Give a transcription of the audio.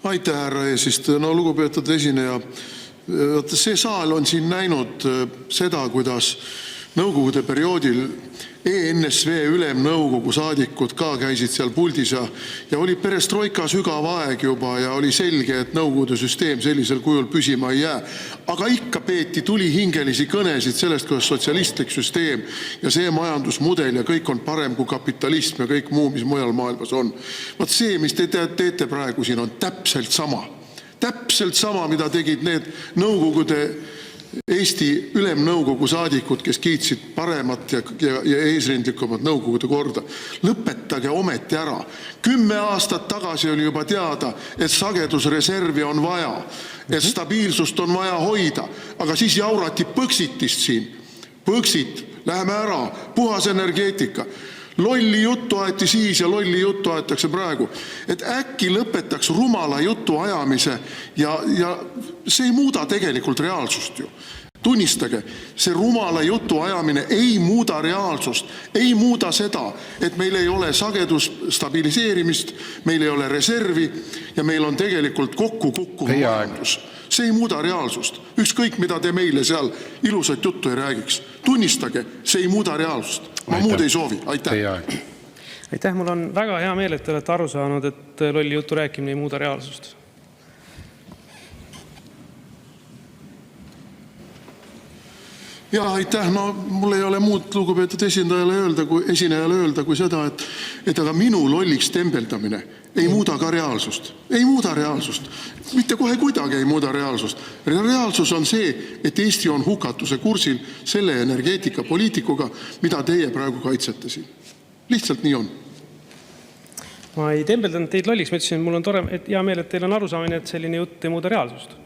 Aitäh, härra eesistuja. No lugupeetud esineja, see saal on siin näinud seda, kuidas nõukogude perioodil ENSV ülemnõukogu saadikud ka käisid seal puldis ja oli perestroika sügav aeg juba ja oli selge, et nõukogude süsteem sellisel kujul püsima ei jää. Aga ikka peeti tulihingelisi kõnesid sellest, kuidas sotsialistlik süsteem ja see majandusmudel ja kõik on parem kui kapitalism ja kõik muu, mis mujal maailmas on. Vaat see, mis te teete praegu siin, on täpselt sama. Täpselt sama, mida tegid need nõukogude Eesti ülemnõukogu saadikud, kes kiitsid paremat ja eesrindlikumat nõukogude korda. Lõpetage ometi ära. 10 aastat tagasi oli juba teada, et sagedusreservi on vaja, et stabiilsust on vaja hoida, aga siis jaurati põksitist siin. Põksit, läheme ära, puhas energeetika. Lolli juttu aeti siis ja lolli juttu aetakse praegu. Et äkki lõpetaks rumala jutu ajamise ja see ei muuda tegelikult reaalsust ju. Tunnistage, see rumala jutu ajamine ei muuda reaalsust, ei muuda seda, et meil ei ole sagedus stabiliseerimist, meil ei ole reservi ja meil on tegelikult kokku majandus. See ei muuda reaalsust. Ükskõik, mida te meile seal ilusat juttu ei räägiks. Tunnistage, see ei muuda reaalsust. Ma muud ei soovi. Aitäh. Aitäh, mul on väga hea meel, et te olete aru saanud, et lolli jutu rääkimine ei muuda reaalsust. Ja aitäh, no mul ei ole muud lugupeetud esinejale öelda kui seda, et aga minu lolliks tembeldamine ei muuda ka reaalsust. Ei muuda reaalsust. Mitte kohe kuidagi ei muuda reaalsust. Reaalsus on see, et Eesti on hukatuse kursil selle energeetikapoliitikuga, mida teie praegu kaitsete siin. Lihtsalt nii on. Ma ei tembeldanud teid lolliks, ma ütlesin, et mul on tore, et hea meel, et teil on arusaamine, et selline jutt ei muuda reaalsust.